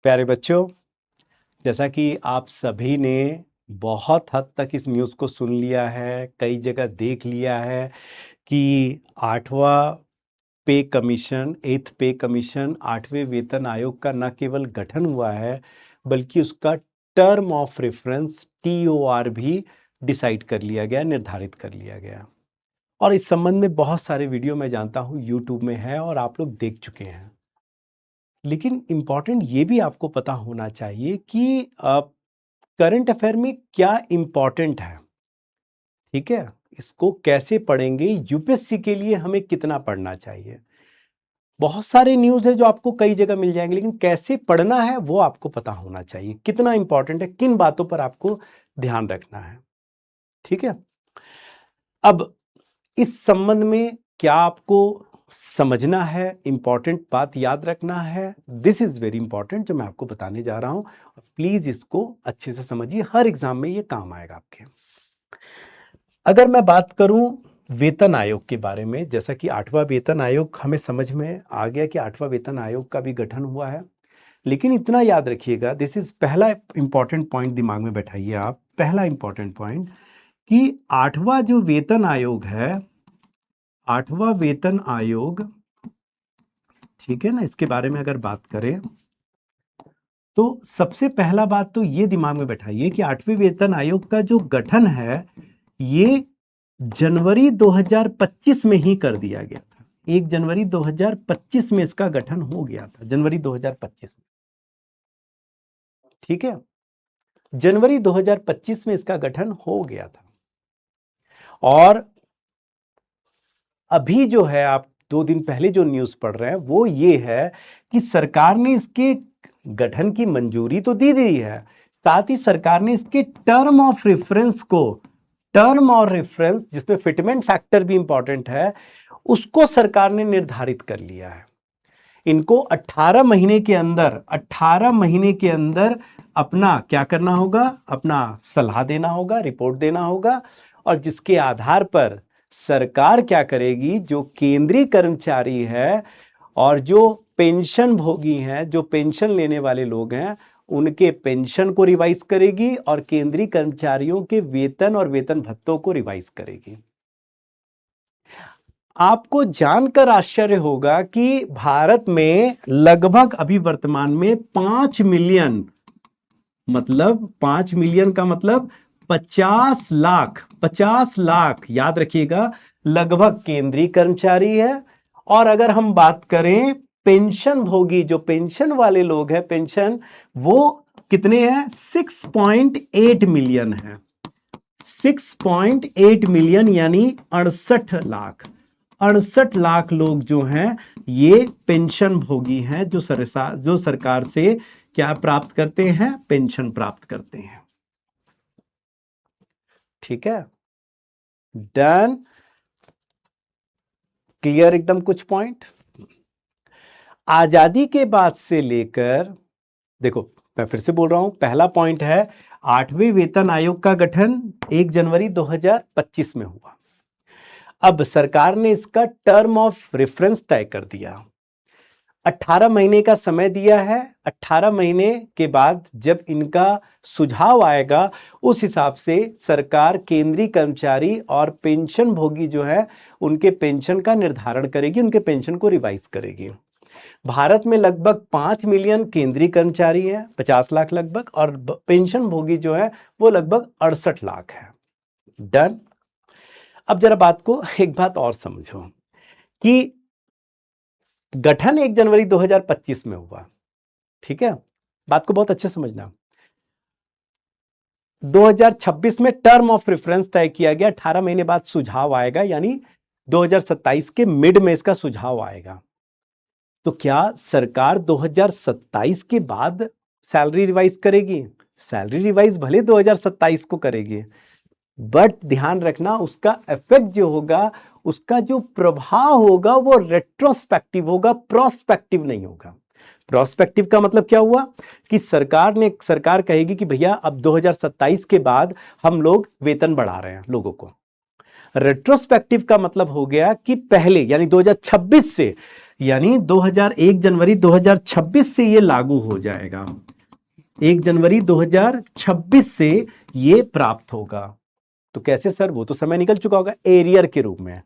प्यारे बच्चों, जैसा कि आप सभी ने बहुत हद तक इस न्यूज़ को सुन लिया है, कई जगह देख लिया है कि 8वां पे कमीशन, 8th पे कमीशन, 8वें वेतन आयोग का न केवल गठन हुआ है, बल्कि उसका टर्म ऑफ रेफरेंस TOR भी डिसाइड कर लिया गया, निर्धारित कर लिया गया। और इस संबंध में बहुत सारे वीडियो मैं जानता हूँ यूट्यूब में है और आप लोग देख चुके हैं। लेकिन इम्पॉर्टेंट ये भी आपको पता होना चाहिए कि करंट अफेयर में क्या इम्पॉर्टेंट है, ठीक है? इसको कैसे पढ़ेंगे, यूपीएससी के लिए हमें कितना पढ़ना चाहिए। बहुत सारे न्यूज़ है जो आपको कई जगह मिल जाएंगे, लेकिन कैसे पढ़ना है वो आपको पता होना चाहिए। कितना इम्पॉर्टेंट है, किन बातों पर आपको ध्यान रखना है, ठीक है? अब इस संबंध में क्या आपको समझना है, इंपॉर्टेंट बात याद रखना है, दिस इज वेरी इंपॉर्टेंट जो मैं आपको बताने जा रहा हूं। प्लीज इसको अच्छे से समझिए, हर एग्जाम में ये काम आएगा आपके। अगर मैं बात करूं वेतन आयोग के बारे में, जैसा कि 8वां वेतन आयोग हमें समझ में आ गया कि 8वां वेतन आयोग का भी गठन हुआ है, लेकिन इतना याद रखिएगा, दिस इज पहला इंपॉर्टेंट पॉइंट दिमाग में बैठाइए आप। पहला इंपॉर्टेंट पॉइंट कि 8वां जो वेतन आयोग है, 8वां वेतन आयोग, ठीक है ना, इसके बारे में अगर बात करें तो सबसे पहला बात तो ये दिमाग में बैठाइए कि 8वें वेतन आयोग का जो गठन है ये जनवरी 2025 में ही कर दिया गया था। 1 जनवरी 2025 में इसका गठन हो गया था, जनवरी 2025 में, ठीक है? जनवरी 2025 में इसका गठन हो गया था। और अभी जो है, आप 2 दिन पहले जो न्यूज़ पढ़ रहे हैं वो ये है कि सरकार ने इसके गठन की मंजूरी तो दे दी है, साथ ही सरकार ने इसके टर्म ऑफ रेफरेंस को, टर्म और रेफरेंस जिसमें फिटमेंट फैक्टर भी इंपॉर्टेंट है, उसको सरकार ने निर्धारित कर लिया है। इनको 18 महीने के अंदर, 18 महीने के अंदर अपना क्या करना होगा, अपना सलाह देना होगा, रिपोर्ट देना होगा, और जिसके आधार पर सरकार क्या करेगी, जो केंद्रीय कर्मचारी है और जो पेंशन भोगी हैं, जो पेंशन लेने वाले लोग हैं, उनके पेंशन को रिवाइज करेगी और केंद्रीय कर्मचारियों के वेतन और वेतन भत्तों को रिवाइज करेगी। आपको जानकर आश्चर्य होगा कि भारत में लगभग अभी वर्तमान में 5 मिलियन, मतलब 5 मिलियन का मतलब 50 लाख, 50 लाख याद रखिएगा, लगभग केंद्रीय कर्मचारी है। और अगर हम बात करें पेंशन भोगी, जो पेंशन वाले लोग हैं, पेंशन, वो कितने हैं? 6.8 मिलियन है। 6.8 मिलियन यानी 68 लाख। 68 लाख लोग जो हैं ये पेंशन भोगी हैं, जो सरकार से क्या प्राप्त करते हैं? पेंशन प्राप्त करते हैं, ठीक है? डन, क्लियर एकदम कुछ पॉइंट? आजादी के बाद से लेकर, देखो मैं फिर से बोल रहा हूं, पहला पॉइंट है 8वें वेतन आयोग का गठन 1 जनवरी 2025 में हुआ। अब सरकार ने इसका टर्म ऑफ रेफरेंस तय कर दिया, 18 महीने का समय दिया है। 18 महीने के बाद जब इनका सुझाव आएगा, उस हिसाब से सरकार केंद्रीय कर्मचारी और पेंशन भोगी जो है उनके पेंशन का निर्धारण करेगी, उनके पेंशन को रिवाइज करेगी। भारत में लगभग 5 मिलियन केंद्रीय कर्मचारी हैं, 50 लाख लगभग, और पेंशन भोगी जो है वो लगभग 68 लाख है। डन। अब जरा बात को एक बात और समझो कि गठन 1 जनवरी 2025 में हुआ, ठीक है? बात को बहुत अच्छे समझना। 2026 में टर्म ऑफ रेफरेंस तय किया गया, 18 महीने बाद सुझाव आएगा, यानी 2027 के मिड में इसका सुझाव आएगा। तो क्या सरकार 2027 के बाद सैलरी रिवाइज करेगी? सैलरी रिवाइज भले 2027 को करेगी, बट ध्यान रखना उसका इफेक्ट जो होगा, उसका जो प्रभाव होगा वो रेट्रोस्पेक्टिव होगा, प्रोस्पेक्टिव नहीं होगा। प्रोस्पेक्टिव का मतलब क्या हुआ कि सरकार कहेगी कि भैया अब 2027 के बाद हम लोग वेतन बढ़ा रहे हैं लोगों को। रेट्रोस्पेक्टिव का मतलब हो गया कि पहले, यानी 2026 से यानी 1 जनवरी 2026 से ये लागू हो जाएगा। 1 जनवरी 2026 से ये प्राप्त होगा। तो कैसे सर? वो तो समय निकल चुका होगा एरियर के रूप में।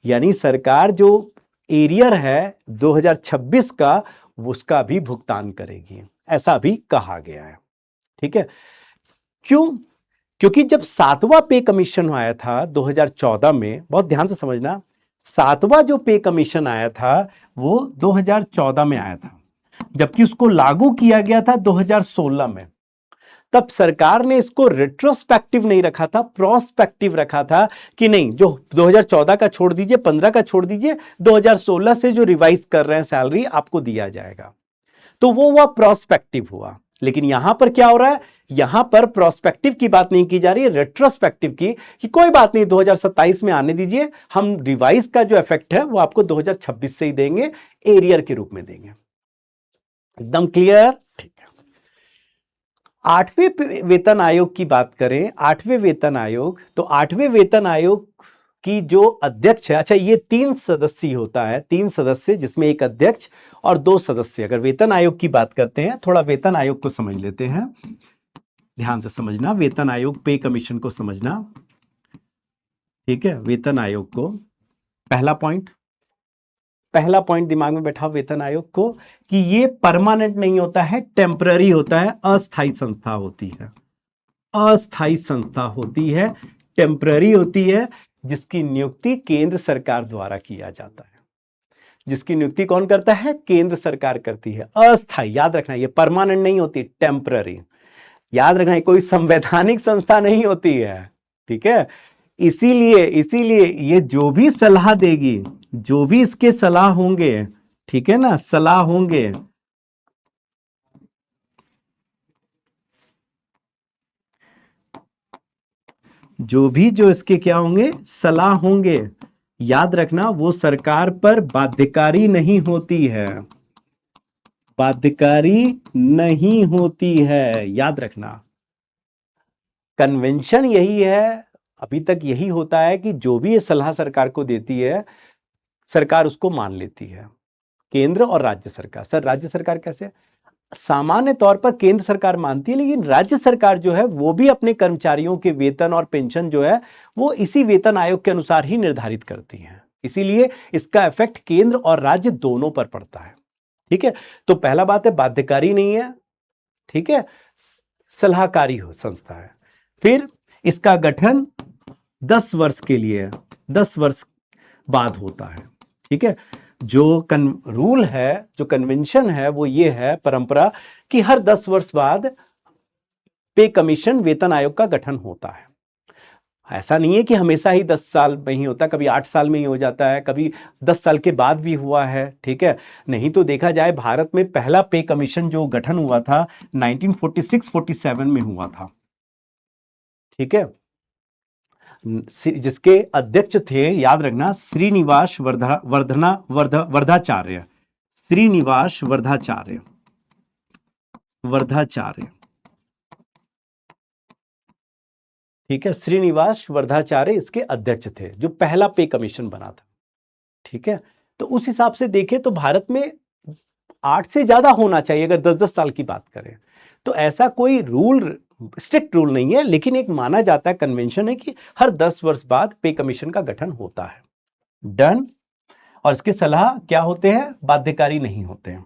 यानी सरकार जो एरियर है 2026 का, उसका भी भुगतान करेगी, ऐसा भी कहा गया है। ठीक है, क्यों? क्योंकि जब 7वां पे कमीशन आया था 2014 में, बहुत ध्यान से समझना, 7वां जो पे कमीशन आया था वो 2014 में आया था, जबकि उसको लागू किया गया था 2016 में। तब सरकार ने इसको रेट्रोस्पेक्टिव नहीं रखा था, प्रोस्पेक्टिव रखा था कि नहीं, जो 2014 का छोड़ दीजिए, 15 का छोड़ दीजिए, 2016 से जो रिवाइज कर रहे हैं सैलरी आपको दिया जाएगा। तो वो हुआ प्रोस्पेक्टिव हुआ। लेकिन यहां पर क्या हो रहा है? यहां पर प्रोस्पेक्टिव की बात नहीं की जा रही है, रेट्रोस्पेक्टिव की, कि कोई बात नहीं 2027 में आने दीजिए, हम रिवाइज का जो इफेक्ट है वो आपको 2026 से ही देंगे, एरियर के रूप में देंगे। एकदम क्लियर? ठीक है। 8वें वेतन आयोग की बात करें, 8वें वेतन आयोग, तो 8वें वेतन आयोग की जो अध्यक्ष है, अच्छा ये 3 सदस्य होता है, 3 सदस्य जिसमें एक अध्यक्ष और 2 सदस्य। अगर वेतन आयोग की बात करते हैं, थोड़ा वेतन आयोग को समझ लेते हैं, ध्यान से समझना, वेतन आयोग पे कमीशन को समझना। ठीक है, वेतन आयोग को पहला पॉइंट दिमाग में बैठा वेतन आयोग को, कि ये परमानेंट नहीं होता है, टेम्पररी होता है, अस्थायी संस्था होती है, अस्थायी संस्था होती है, टेम्पररी होती है, जिसकी नियुक्ति केंद्र सरकार द्वारा किया जाता है। जिसकी नियुक्ति कौन करता है? केंद्र सरकार करती है। अस्थायी, याद रखना, ये परमानेंट नहीं होती, टेम्पररी। याद रखना, कोई संवैधानिक संस्था नहीं होती है। ठीक है, इसीलिए ये जो भी सलाह देगी, जो भी इसके सलाह होंगे, ठीक है ना, सलाह होंगे, जो इसके क्या होंगे, सलाह होंगे, याद रखना वो सरकार पर बाध्यकारी नहीं होती है, बाध्यकारी नहीं होती है, याद रखना। कन्वेंशन यही है, अभी तक यही होता है कि जो भी ये सलाह सरकार को देती है, सरकार उसको मान लेती है, केंद्र और राज्य सरकार। सर राज्य सरकार कैसे? सामान्य तौर पर केंद्र सरकार मानती है, लेकिन राज्य सरकार जो है वो भी अपने कर्मचारियों के वेतन और पेंशन जो है वो इसी वेतन आयोग के अनुसार ही निर्धारित करती है। इसीलिए इसका इफेक्ट केंद्र और राज्य दोनों पर पड़ता है। ठीक है, तो पहला बात है बाध्यकारी नहीं है, ठीक है, सलाहकारी संस्था है। फिर इसका गठन 10 वर्ष के लिए, 10 वर्ष बाद होता है। ठीक है, जो रूल है, जो कन्वेंशन है, वो ये है, परंपरा, कि हर 10 वर्ष बाद पे कमीशन वेतन आयोग का गठन होता है। ऐसा नहीं है कि हमेशा ही 10 साल में ही होता, कभी 8 साल में ही हो जाता है, कभी 10 साल के बाद भी हुआ है। ठीक है, नहीं तो देखा जाए भारत में पहला पे कमीशन जो गठन हुआ था 1946-47 में हुआ था। ठीक है, जिसके अध्यक्ष थे, याद रखना, श्रीनिवास वर्धाचार्य, श्रीनिवास वर्धाचार्य। ठीक है, श्रीनिवास वर्धाचार्य इसके अध्यक्ष थे, जो पहला पे कमीशन बना था। ठीक है, तो उस हिसाब से देखें तो भारत में 8 से ज्यादा होना चाहिए, अगर 10-10 साल की बात करें तो। ऐसा कोई रूल, स्ट्रिक्ट रूल नहीं है, लेकिन एक माना जाता है, कन्वेंशन है कि हर 10 वर्ष बाद पे कमीशन का गठन होता है। डन। और इसके सलाह क्या होते हैं? बाध्यकारी नहीं होते हैं।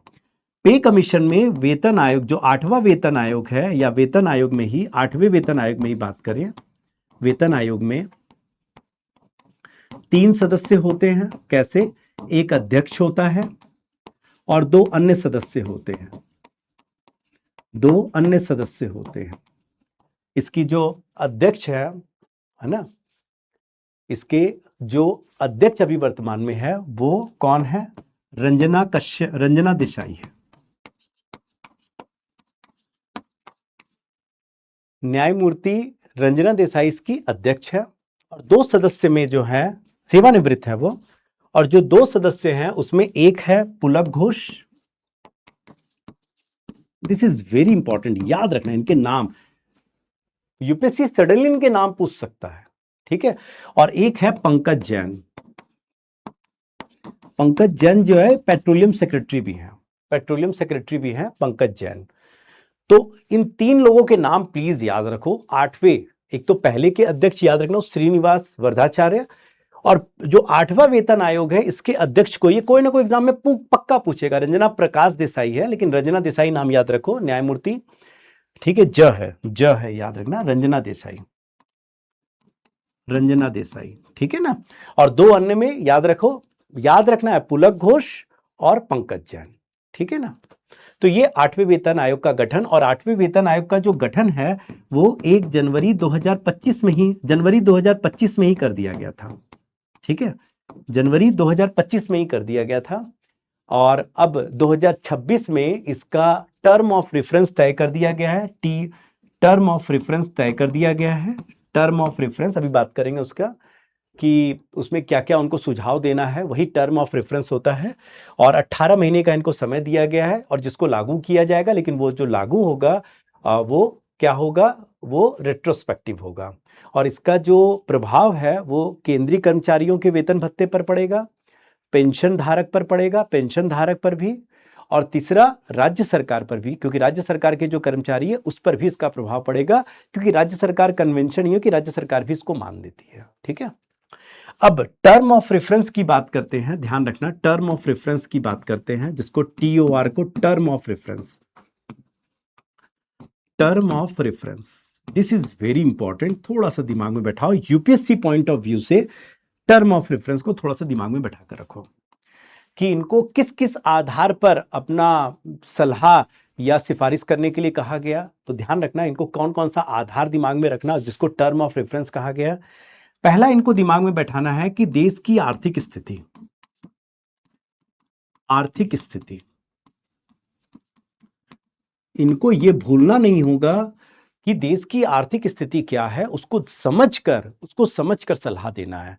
पे कमीशन में वेतन आयोग, जो 8वां वेतन आयोग है, या वेतन आयोग में ही 8वें वेतन आयोग में ही बात करें, वेतन आयोग में 3 सदस्य होते हैं। कैसे? एक अध्यक्ष होता है और 2 अन्य सदस्य होते हैं, 2 अन्य सदस्य होते हैं। इसकी जो अध्यक्ष है ना, इसके जो अध्यक्ष अभी वर्तमान में है वो कौन है? रंजना देसाई है। न्यायमूर्ति रंजना देसाई इसकी अध्यक्ष है, और 2 सदस्य में जो है सेवानिवृत्त है वो, और जो 2 सदस्य हैं उसमें एक है Pulak Ghosh. This is very important, याद रखना इनके नाम, यूपीएससी सडनली इनके नाम पूछ सकता है। ठीक है, और एक है पंकज जैन। पंकज जैन जो है पेट्रोलियम सेक्रेटरी भी हैं, पेट्रोलियम सेक्रेटरी भी हैं पंकज जैन। तो इन 3 लोगों के नाम प्लीज याद रखो। 8वें, एक तो पहले के अध्यक्ष याद रखना श्रीनिवास वर्धाचार्य, और जो 8वां वेतन आयोग है इसके अध्यक्ष को ये कोई ना कोई एग्जाम में पक्का पूछेगा, रंजना प्रकाश देसाई है, लेकिन रंजना देसाई नाम याद रखो, न्यायमूर्ति, ठीक है, ज है याद रखना, रंजना देसाई, रंजना देसाई, ठीक है ना। और 2 अन्य में याद रखो, याद रखना है पुलक घोष और पंकज जैन, ठीक है ना। तो ये 8वें वेतन आयोग का गठन, और 8वें वेतन आयोग का जो गठन है वो 1 जनवरी 2025 में ही, जनवरी 2025 में ही कर दिया गया था, ठीक है, जनवरी 2025 में ही कर दिया गया था। और अब 2026 में इसका टर्म ऑफ रेफरेंस तय कर दिया गया है, टर्म ऑफ रेफरेंस तय कर दिया गया है, टर्म ऑफ रेफरेंस अभी बात करेंगे उसका कि उसमें क्या क्या उनको सुझाव देना है, वही टर्म ऑफ रेफरेंस होता है। और 18 महीने का इनको समय दिया गया है, और जिसको लागू किया जाएगा, लेकिन वो जो लागू होगा वो क्या होगा, वो रेट्रोस्पेक्टिव होगा। और इसका जो प्रभाव है वो केंद्रीय कर्मचारियों के वेतन भत्ते पर पड़ेगा, पेंशन धारक पर पड़ेगा, पेंशन धारक पर भी, और तीसरा राज्य सरकार पर भी, क्योंकि राज्य सरकार के जो कर्मचारी है उस पर भी इसका प्रभाव पड़ेगा, क्योंकि राज्य सरकार कन्वेंशन ही है कि राज्य सरकार भी इसको मान देती है, ठीक है। अब टर्म ऑफ रेफरेंस की बात करते हैं, ध्यान रखना, टर्म ऑफ रेफरेंस की बात करते हैं, जिसको TOR को term of reference, term of reference, this is very important, थोड़ा सा दिमाग में बैठाओ, यूपीएससी पॉइंट ऑफ व्यू से टर्म ऑफ रेफरेंस को थोड़ा सा दिमाग में बैठा कर रखो कि इनको किस किस आधार पर अपना सलाह या सिफारिश करने के लिए कहा गया। तो ध्यान रखना, इनको कौन कौन सा आधार दिमाग में रखना जिसको टर्म ऑफ रेफरेंस कहा गया। पहला इनको दिमाग में बैठाना है कि देश की आर्थिक स्थिति, आर्थिक स्थिति, इनको यह भूलना नहीं होगा कि देश की आर्थिक स्थिति क्या है, उसको समझकर सलाह देना है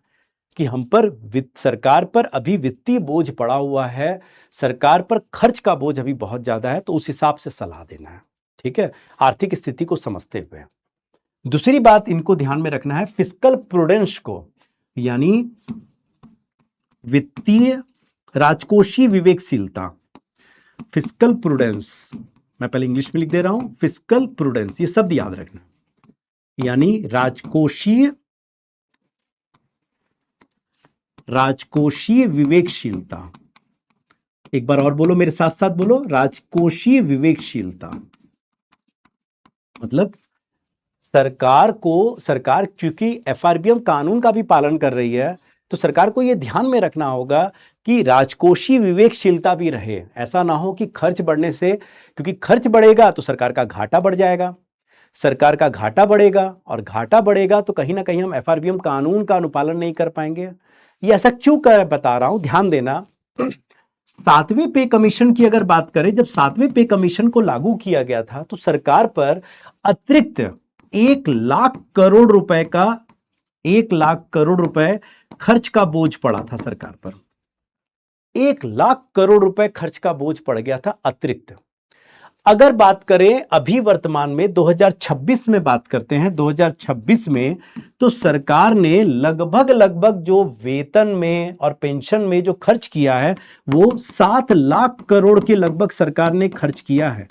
कि हम पर सरकार पर अभी वित्तीय बोझ पड़ा हुआ है, सरकार पर खर्च का बोझ अभी बहुत ज्यादा है, तो उस हिसाब से सलाह देना है, ठीक है, आर्थिक स्थिति को समझते हुए। दूसरी बात इनको ध्यान में रखना है फिस्कल प्रूडेंस को, यानी वित्तीय राजकोषीय विवेकशीलता, फिस्कल प्रूडेंस, मैं पहले इंग्लिश में लिख दे रहा हूं, फिस्कल प्रूडेंस, ये शब्द याद रखना, यानी राजकोषीय विवेकशीलता। एक बार और बोलो, मेरे साथ साथ बोलो, राजकोषीय विवेकशीलता। मतलब सरकार क्योंकि FRBM कानून का भी पालन कर रही है, तो सरकार को यह ध्यान में रखना होगा कि राजकोषीय विवेकशीलता भी रहे। ऐसा ना हो कि खर्च बढ़ने से, क्योंकि खर्च बढ़ेगा तो सरकार का घाटा बढ़ जाएगा, सरकार का घाटा बढ़ेगा, और घाटा बढ़ेगा तो कहीं ना कहीं हम FRBM कानून का अनुपालन नहीं कर पाएंगे। ये ऐसा क्यों कर बता रहा हूं, ध्यान देना। 7वें पे कमीशन की अगर बात करें, जब 7वें पे कमीशन को लागू किया गया था तो सरकार पर अतिरिक्त 1,00,000 करोड़ रुपए का 1,00,000 करोड़ रुपए खर्च का बोझ पड़ा था सरकार पर। 1,00,000 करोड़ रुपए खर्च का बोझ पड़ गया था अतिरिक्त। अगर बात करें अभी वर्तमान में 2026 में बात करते हैं, 2026 में तो सरकार ने लगभग जो वेतन में और पेंशन में जो खर्च किया है वो 7,00,000 करोड़ के लगभग सरकार ने खर्च किया है।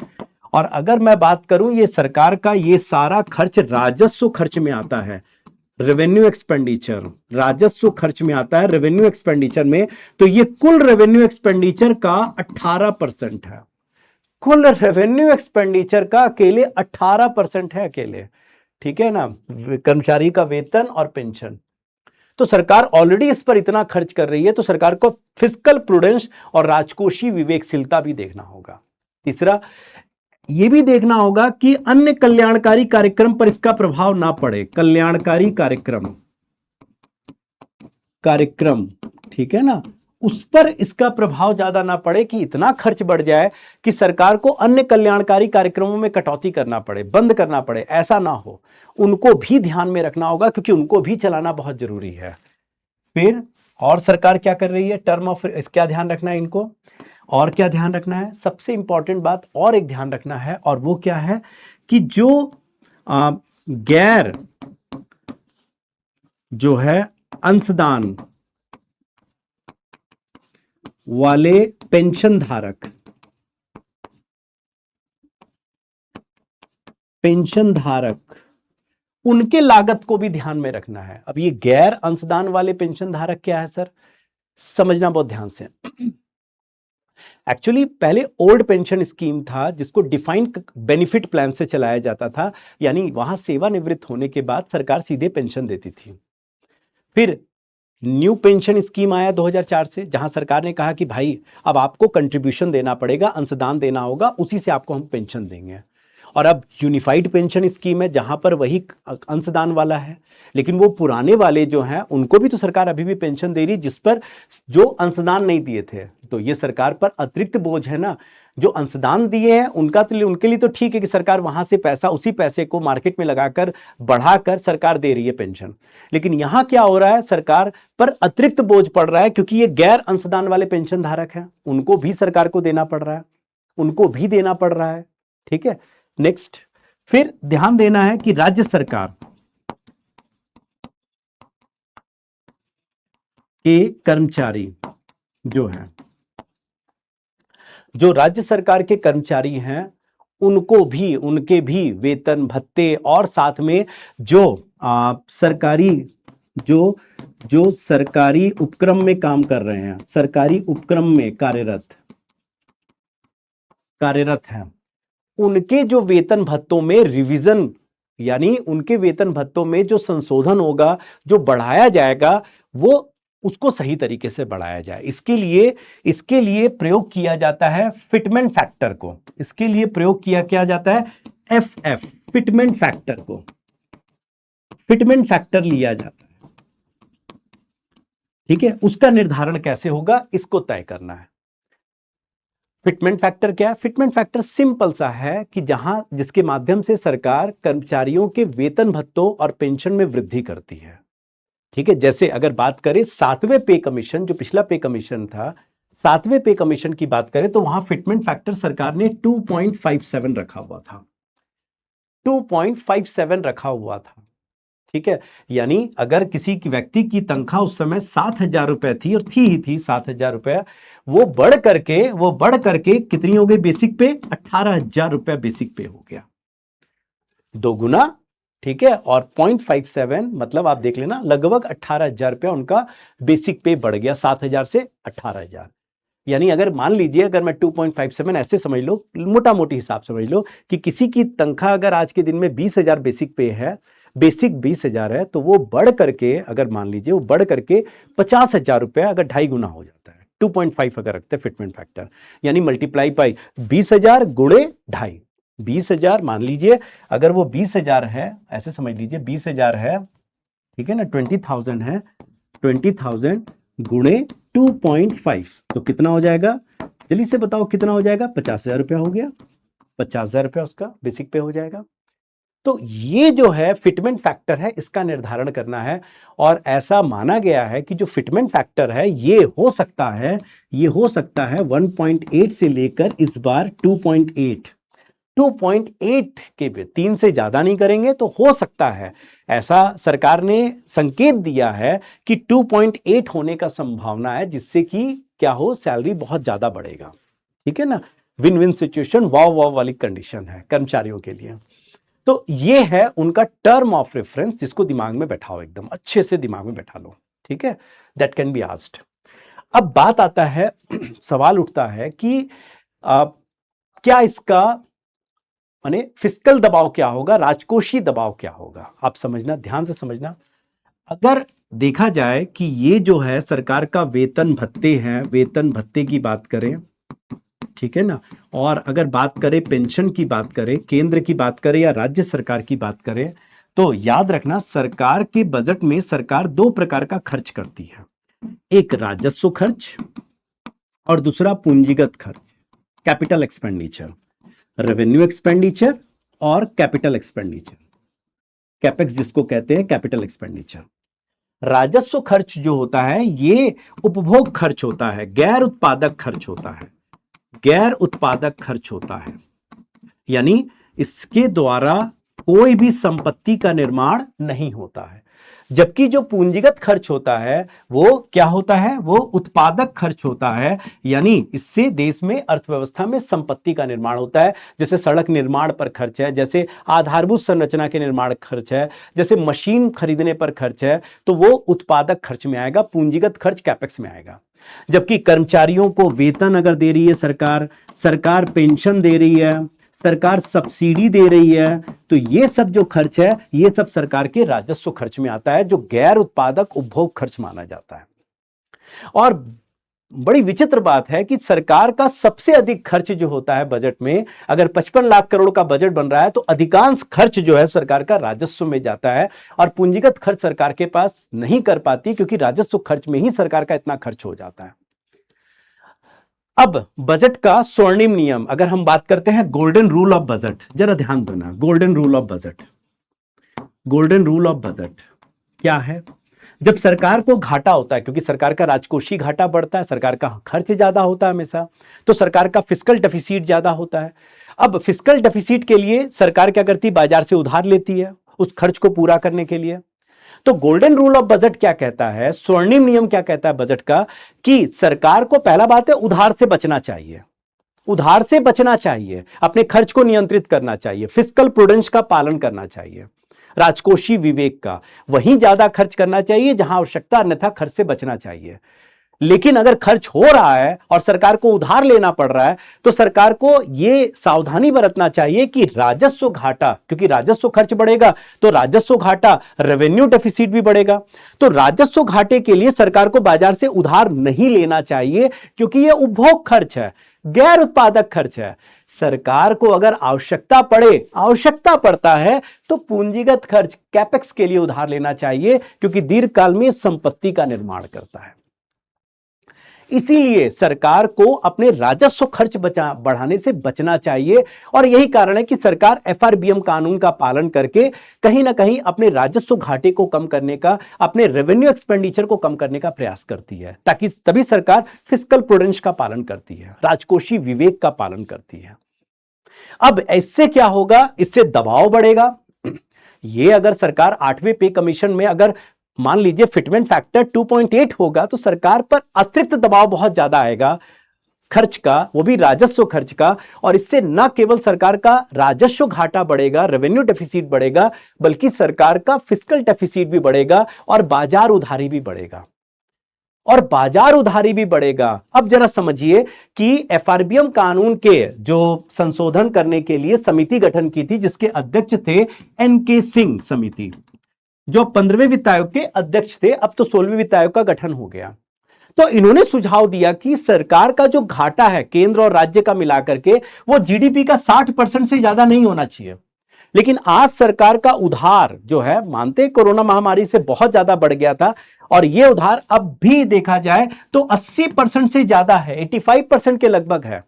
और अगर मैं बात करूं, ये सरकार का ये सारा खर्च राजस्व खर्च में आता है, रेवेन्यू एक्सपेंडिचर, राजस्व खर्च में आता है, रेवेन्यू एक्सपेंडिचर में, तो ये कुल रेवेन्यू एक्सपेंडिचर का 18% है। कुल रेवेन्यू एक्सपेंडिचर का अकेले 18% है अकेले, ठीक है ना, कर्मचारी का वेतन और पेंशन। तो सरकार ऑलरेडी इस पर इतना खर्च कर रही है, तो सरकार को फिस्कल प्रूडेंस और राजकोषीय विवेकशीलता भी देखना होगा। तीसरा, यह भी देखना होगा कि अन्य कल्याणकारी कार्यक्रम पर इसका प्रभाव ना पड़े, कल्याणकारी कार्यक्रम, ठीक है ना, उस पर इसका प्रभाव ज्यादा ना पड़े कि इतना खर्च बढ़ जाए कि सरकार को अन्य कल्याणकारी कार्यक्रमों में कटौती करना पड़े, बंद करना पड़े, ऐसा ना हो। उनको भी ध्यान में रखना होगा, क्योंकि उनको भी चलाना बहुत जरूरी है। फिर और सरकार क्या कर रही है, टर्म ऑफ, क्या ध्यान रखना है इनको, और क्या ध्यान रखना है, सबसे इंपॉर्टेंट बात और एक ध्यान रखना है, और वो क्या है कि गैर जो है अंशदान, वाले पेंशन धारक उनके लागत को भी ध्यान में रखना है। अब ये गैर अंशदान वाले पेंशन धारक क्या है सर, समझना बहुत ध्यान से। एक्चुअली पहले ओल्ड पेंशन स्कीम था जिसको डिफाइंड बेनिफिट प्लान से चलाया जाता था, यानी वहां सेवानिवृत्त होने के बाद सरकार सीधे पेंशन देती थी। फिर न्यू पेंशन स्कीम आया 2004 से, जहां सरकार ने कहा कि भाई अब आपको कंट्रीब्यूशन देना पड़ेगा, अंशदान देना होगा, उसी से आपको हम पेंशन देंगे। और अब यूनिफाइड पेंशन स्कीम है जहां पर वही अंशदान वाला है, लेकिन वो पुराने वाले जो हैं उनको भी तो सरकार अभी भी पेंशन दे रही है, जिस पर जो अंशदान नहीं दिए थे। तो ये सरकार पर अतिरिक्त बोझ है ना। जो अंशदान दिए हैं उनका तो उनके लिए तो ठीक है कि सरकार वहां से पैसा, उसी पैसे को मार्केट में लगाकर बढ़ाकर सरकार दे रही है पेंशन। लेकिन यहां क्या हो रहा है, सरकार पर अतिरिक्त बोझ पड़ रहा है क्योंकि ये गैर अंशदान वाले पेंशन धारक हैं, उनको भी सरकार को देना पड़ रहा है, उनको भी देना पड़ रहा है। ठीक है, नेक्स्ट। फिर ध्यान देना है कि राज्य सरकार के कर्मचारी जो हैं, जो राज्य सरकार के कर्मचारी हैं, उनके भी वेतन भत्ते और साथ में जो सरकारी उपक्रम में काम कर रहे हैं, सरकारी उपक्रम में कार्यरत हैं, उनके जो वेतन भत्तों में रिवीजन, यानी उनके वेतन भत्तों में जो संशोधन होगा, जो बढ़ाया जाएगा, वो उसको सही तरीके से बढ़ाया जाए। इसके लिए प्रयोग किया जाता है फिटमेंट फैक्टर को। इसके लिए प्रयोग किया जाता है एफएफ, फिटमेंट फैक्टर को। फिटमेंट फैक्टर लिया जाता है। ठीक है, उसका निर्धारण कैसे होगा इसको तय करना है। फिटमेंट फैक्टर क्या है? फिटमेंट फैक्टर सिंपल सा है कि जिसके माध्यम से सरकार कर्मचारियों के वेतन भत्तों और पेंशन में वृद्धि करती है। ठीक है, जैसे अगर बात करें 7वें पे कमीशन, जो पिछला पे कमीशन था, 7वें पे कमीशन की बात करें तो वहां फिटमेंट फैक्टर सरकार ने 2.57 रखा हुआ था। 2.57 रखा हुआ था। ठीक है, यानी अगर किसी व्यक्ति की तनख्वाह उस समय 7,000 रुपए थी, और थी 7,000 रुपए, वो बढ़ करके कितनी हो गई बेसिक पे? 18,000 रुपए बेसिक पे हो गया, 2 गुना। ठीक है, और 0.57 मतलब आप देख लेना, लगभग 18,000 रुपया उनका बेसिक पे बढ़ गया, 7,000 से 18,000। यानी अगर मान लीजिए, अगर मैं 2.57 ऐसे समझ लो, मोटा मोटी हिसाब समझ लो कि किसी की तनख्वाह अगर आज के दिन में 20,000 बेसिक पे है, बेसिक 20,000 है, तो वो बढ़ करके, अगर मान लीजिए वो बढ़ करके 50,000 रुपया अगर 2.5 गुना हो जाता है, 2.5 अगर रखते हैं फिटमेंट फैक्टर, यानी मल्टीप्लाई बाई 20,000 गुणे 2.5, 20,000 मान लीजिए, अगर वो 20,000 है, ऐसे समझ लीजिए 20,000 है, ठीक है ना, 20,000 है, 20,000 गुणे 2.5 तो कितना हो जाएगा? जल्दी से बताओ कितना हो जाएगा? 50,000 रुपया हो गया। 50,000 रुपया उसका बेसिक पे हो जाएगा। तो ये जो है फिटमेंट फैक्टर है, इसका निर्धारण करना है। और ऐसा माना गया है कि जो फिटमेंट फैक्टर है ये हो सकता है 1.8 से लेकर इस बार 2.8 के भी 3 से ज्यादा नहीं करेंगे तो हो सकता है, ऐसा सरकार ने संकेत दिया है कि 2.8 होने का संभावना है, जिससे कि क्या हो, सैलरी बहुत ज्यादा बढ़ेगा। ठीक है ना, विन विन सिचुएशन, वाव वाली कंडीशन है कर्मचारियों के लिए। तो ये है उनका टर्म ऑफ रेफरेंस, जिसको दिमाग में बैठाओ, एकदम अच्छे से दिमाग में बैठा लो। ठीक है, दैट कैन बी आस्क्ड। अब बात आता है, सवाल उठता है कि क्या इसका माने फिस्कल दबाव क्या होगा, राजकोषीय दबाव क्या होगा? आप समझना, ध्यान से समझना। अगर देखा जाए कि ये जो है सरकार का वेतन भत्ते हैं, वेतन भत्ते की बात करें, ठीक है ना, और अगर बात करें पेंशन की बात करें, केंद्र की बात करें या राज्य सरकार की बात करें, तो याद रखना सरकार के बजट में सरकार 2 प्रकार का खर्च करती है, एक राजस्व खर्च और दूसरा पूंजीगत खर्च, कैपिटल एक्सपेंडिचर, रेवेन्यू एक्सपेंडिचर और कैपिटल एक्सपेंडिचर, कैपेक्स जिसको कहते हैं, कैपिटल एक्सपेंडिचर। राजस्व खर्च जो होता है ये उपभोग खर्च होता है, गैर उत्पादक खर्च होता है, गैर उत्पादक खर्च होता है, यानी इसके द्वारा कोई भी संपत्ति का निर्माण नहीं होता है। जबकि जो पूंजीगत खर्च होता है वो क्या होता है, वो उत्पादक खर्च होता है। यानी इससे देश में अर्थव्यवस्था में संपत्ति का निर्माण होता है। जैसे सड़क निर्माण पर खर्च है, जैसे आधारभूत संरचना के निर्माण खर्च है, जैसे मशीन खरीदने पर खर्च है, तो वो उत्पादक खर्च में आएगा, पूंजीगत खर्च कैपेक्स में आएगा। जबकि कर्मचारियों को वेतन अगर दे रही है सरकार, सरकार पेंशन दे रही है, सरकार सब्सिडी दे रही है, तो ये सब जो खर्च है ये सब सरकार के राजस्व खर्च में आता है, जो गैर उत्पादक उपभोग खर्च माना जाता है। और बड़ी विचित्र बात है कि सरकार का सबसे अधिक खर्च जो होता है बजट में, अगर 55 लाख करोड़ का बजट बन रहा है तो अधिकांश खर्च जो है सरकार का राजस्व में जाता है, और पूंजीगत खर्च सरकार के पास नहीं कर पाती, क्योंकि राजस्व खर्च में ही सरकार का इतना खर्च हो जाता है। अब बजट का स्वर्णिम नियम, अगर हम बात करते हैं गोल्डन रूल ऑफ बजट, जरा ध्यान देना, golden rule of budget. Golden rule of budget क्या है? जब सरकार को घाटा होता है, क्योंकि सरकार का राजकोषीय घाटा बढ़ता है, सरकार का खर्च ज्यादा होता है हमेशा, तो सरकार का फिस्कल डेफिसिट ज्यादा होता है। अब फिस्कल डेफिसिट के लिए सरकार क्या करती है? बाजार से उधार लेती है उस खर्च को पूरा करने के लिए। तो गोल्डन रूल ऑफ बजट क्या कहता है, स्वर्णिम नियम क्या कहता है बजट का, कि सरकार को पहला बात है उधार से बचना चाहिए, उधार से बचना चाहिए, अपने खर्च को नियंत्रित करना चाहिए, फिस्कल प्रूडेंस का पालन करना चाहिए, राजकोषीय विवेक का, वहीं ज्यादा खर्च करना चाहिए जहां आवश्यकता, अन्यथा खर्च से बचना चाहिए। लेकिन अगर खर्च हो रहा है और सरकार को उधार लेना पड़ रहा है, तो सरकार को यह सावधानी बरतना चाहिए कि राजस्व घाटा, क्योंकि राजस्व खर्च बढ़ेगा तो राजस्व घाटा, रेवेन्यू डेफिसिट भी बढ़ेगा, तो राजस्व घाटे के लिए सरकार को बाजार से उधार नहीं लेना चाहिए, क्योंकि यह उपभोग खर्च है, गैर उत्पादक खर्च है। सरकार को अगर आवश्यकता पड़ता है तो पूंजीगत खर्च कैपेक्स के लिए उधार लेना चाहिए, क्योंकि दीर्घकाल में संपत्ति का निर्माण करता है। इसीलिए सरकार को अपने राजस्व खर्च बढ़ाने से बचना चाहिए, और यही कारण है कि सरकार एफआरबीएम कानून का पालन करके कहीं ना कहीं अपने राजस्व घाटे को कम करने का, अपने रेवेन्यू एक्सपेंडिचर को कम करने का प्रयास करती है, ताकि तभी सरकार फिस्कल प्रूडेंस का पालन करती है, राजकोषीय विवेक का पालन करती है। अब इससे क्या होगा? इससे दबाव बढ़ेगा। ये अगर सरकार 8वें पे कमीशन में अगर मान लीजिए फिटमेंट फैक्टर 2.8 होगा, तो सरकार पर अतिरिक्त दबाव बहुत ज्यादा आएगा खर्च का, वो भी राजस्व खर्च का, और इससे न केवल सरकार का राजस्व घाटा बढ़ेगा, रेवेन्यू डेफिसिट बढ़ेगा, बल्कि सरकार का फिस्कल डेफिसिट भी बढ़ेगा और बाजार उधारी भी बढ़ेगा, अब जरा समझिए कि एफआरबीएम कानून के जो संशोधन करने के लिए समिति गठन की थी, जिसके अध्यक्ष थे एनके सिंह समिति, जो 15वें वित्त आयोग के अध्यक्ष थे, अब तो 16वें वित्त आयोग का गठन हो गया। तो इन्होंने सुझाव दिया कि सरकार का जो घाटा है केंद्र और राज्य का मिलाकर के, वो जीडीपी का 60% से ज्यादा नहीं होना चाहिए। लेकिन आज सरकार का उधार जो है, मानते कोरोना महामारी से बहुत ज्यादा बढ़ गया था, और यह उधार अब भी देखा जाए तो 80% से ज्यादा है, 85% के लगभग है।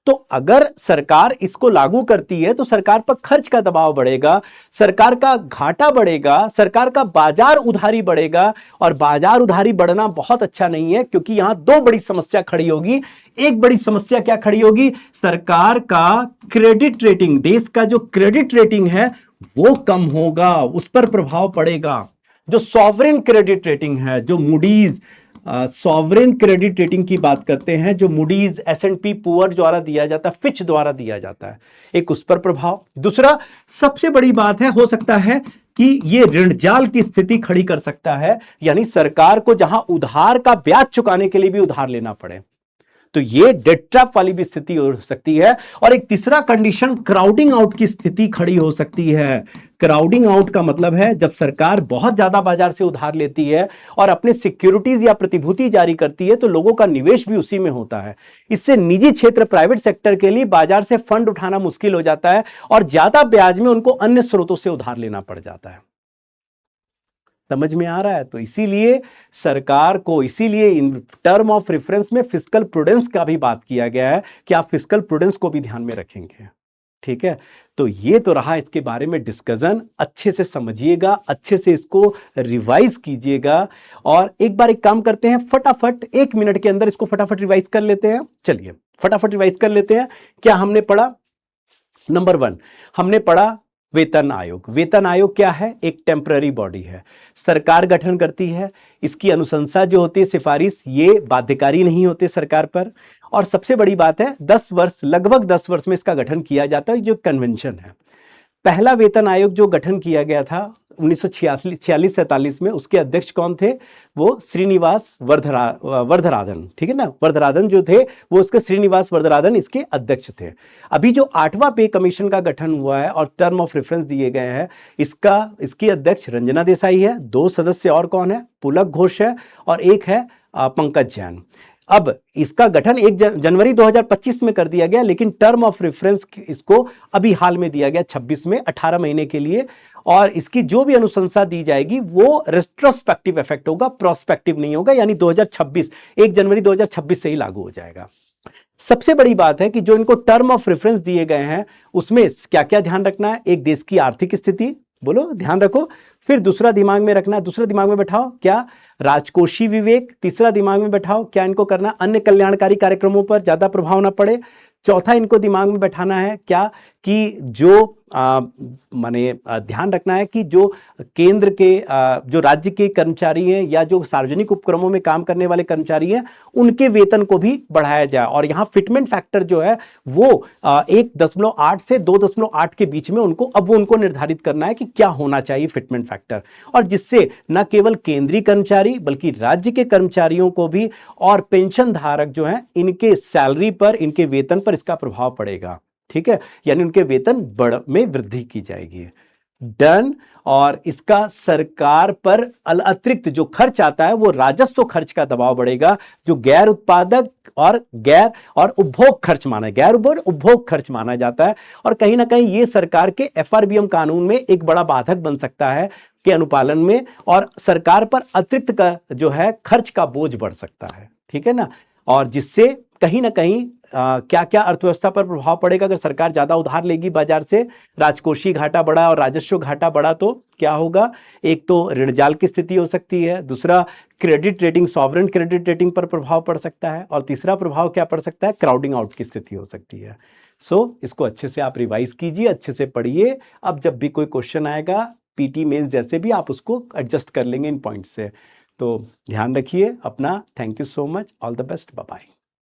तो अगर सरकार इसको लागू करती है तो सरकार पर खर्च का दबाव बढ़ेगा, सरकार का घाटा बढ़ेगा, सरकार का बाजार उधारी बढ़ेगा, और बाजार उधारी बढ़ना बहुत अच्छा नहीं है, क्योंकि यहां दो बड़ी समस्या खड़ी होगी। एक बड़ी समस्या क्या खड़ी होगी? सरकार का क्रेडिट रेटिंग, देश का जो क्रेडिट रेटिंग है वो कम होगा, उस पर प्रभाव पड़ेगा। जो सॉवरेन क्रेडिट रेटिंग है, जो मूडीज सॉवरेन क्रेडिट रेटिंग की बात करते हैं, जो मूडीज, एस&पी पुअर द्वारा दिया जाता है, फिच द्वारा दिया जाता है, एक उस पर प्रभाव। दूसरा सबसे बड़ी बात है, हो सकता है कि ये ऋण जाल की स्थिति खड़ी कर सकता है, यानी सरकार को जहां उधार का ब्याज चुकाने के लिए भी उधार लेना पड़े, तो ये डेट ट्रैप वाली भी स्थिति हो सकती है। और एक तीसरा कंडीशन, क्राउडिंग आउट की स्थिति खड़ी हो सकती है। क्राउडिंग आउट का मतलब है जब सरकार बहुत ज्यादा बाजार से उधार लेती है और अपने सिक्योरिटीज या प्रतिभूति जारी करती है, तो लोगों का निवेश भी उसी में होता है। इससे निजी क्षेत्र, प्राइवेट सेक्टर के लिए बाजार से फंड उठाना मुश्किल हो जाता है, और ज्यादा ब्याज में उनको अन्य स्रोतों से उधार लेना पड़ जाता है। समझ में आ रहा है? तो इसीलिए सरकार को, इसीलिए इन टर्म ऑफ रेफरेंस में फिस्कल प्रूडेंस का भी बात किया गया है कि आप फिस्कल प्रूडेंस को भी ध्यान में रखेंगे। ठीक है, तो ये तो रहा इसके बारे में डिस्कशन। अच्छे से समझिएगा, अच्छे से इसको रिवाइज कीजिएगा, और एक बार एक काम करते हैं, फटाफट 1 मिनट के अंदर इसको फटाफट रिवाइज कर लेते हैं। चलिए फटाफट रिवाइज कर लेते हैं। क्या हमने पढ़ा? नंबर 1 हमने पढ़ा वेतन आयोग। वेतन आयोग क्या है? एक टेम्पररी बॉडी है, सरकार गठन करती है। इसकी अनुशंसा जो होती है, सिफारिश, ये बाध्यकारी नहीं होते सरकार पर। और सबसे बड़ी बात है, 10 वर्ष, लगभग 10 वर्ष में इसका गठन किया जाता है, जो कन्वेंशन है। पहला वेतन आयोग जो गठन किया गया था 1946-47 में, उसके अध्यक्ष कौन थे? वो श्रीनिवास वर्धराधन, ठीक है ना, वर्धराधन जो थे वो उसके श्रीनिवास वर्धराधन इसके अध्यक्ष थे। अभी जो 8वां पे कमीशन का गठन हुआ है और टर्म ऑफ रेफरेंस दिए गए हैं, इसकी अध्यक्ष रंजना देसाई है। 2 सदस्य और कौन है? पुलक घोष है और एक है पंकज जैन। अब इसका गठन 1 जनवरी 2025 में कर दिया गया, लेकिन टर्म ऑफ रेफरेंस इसको अभी हाल में दिया गया 26 में, 18 महीने के लिए। और इसकी जो भी अनुशंसा दी जाएगी वो रेट्रोस्पेक्टिव इफेक्ट होगा, प्रोस्पेक्टिव नहीं होगा, यानी 2026, 1 जनवरी 2026 से ही लागू हो जाएगा। सबसे बड़ी बात है कि जो इनको टर्म ऑफ रेफरेंस दिए गए हैं उसमें क्या क्या ध्यान रखना है? एक, देश की आर्थिक स्थिति, बोलो ध्यान रखो। फिर दूसरा दिमाग में रखना, दूसरा दिमाग में बैठाओ क्या? राजकोषीय विवेक। तीसरा दिमाग में बैठाओ क्या इनको करना? अन्य कल्याणकारी कार्यक्रमों पर ज्यादा प्रभाव ना पड़े। चौथा इनको दिमाग में बैठाना है क्या? कि जो माने ध्यान रखना है कि जो केंद्र के जो राज्य के कर्मचारी हैं या जो सार्वजनिक उपक्रमों में काम करने वाले कर्मचारी हैं, उनके वेतन को भी बढ़ाया जाए। और यहाँ फिटमेंट फैक्टर जो है वो 1.8 से 2.8 के बीच में उनको निर्धारित करना है कि क्या होना चाहिए फिटमेंट फैक्टर, और जिससे न केवल केंद्रीय कर्मचारी बल्कि राज्य के कर्मचारियों को भी और पेंशन धारक जो हैं, इनके सैलरी पर, इनके वेतन पर इसका प्रभाव पड़ेगा। ठीक है, यानी उनके वेतन में वृद्धि की जाएगी। डन। और इसका सरकार पर अतिरिक्त जो खर्च आता है वो राजस्व खर्च का दबाव बढ़ेगा, जो गैर उत्पादक और उपभोग खर्च माना है, गैर उपभोग खर्च माना जाता है। और कहीं ना कहीं ये सरकार के एफआरबीएम कानून में एक बड़ा बाधक बन सकता है के अनुपालन में, और सरकार पर अतिरिक्त का जो है खर्च का बोझ बढ़ सकता है। ठीक है ना, और जिससे कहीं ना कहीं क्या क्या अर्थव्यवस्था पर प्रभाव पड़ेगा? अगर सरकार ज्यादा उधार लेगी बाजार से, राजकोषीय घाटा बढ़ा और राजस्व घाटा बढ़ा तो क्या होगा? एक तो ऋण जाल की स्थिति हो सकती है, दूसरा credit rating, sovereign credit rating पर प्रभाव पड़ सकता है, और तीसरा प्रभाव क्या पड़ सकता है? क्राउडिंग आउट की स्थिति हो सकती है। इसको अच्छे से आप रिवाइज कीजिए, अच्छे से पढ़िए। अब जब भी कोई क्वेश्चन आएगा पीटी मेंस जैसे भी, आप उसको एडजस्ट कर लेंगे इन पॉइंट्स से। तो ध्यान रखिए अपना। Thank you so much, all the best, bye bye.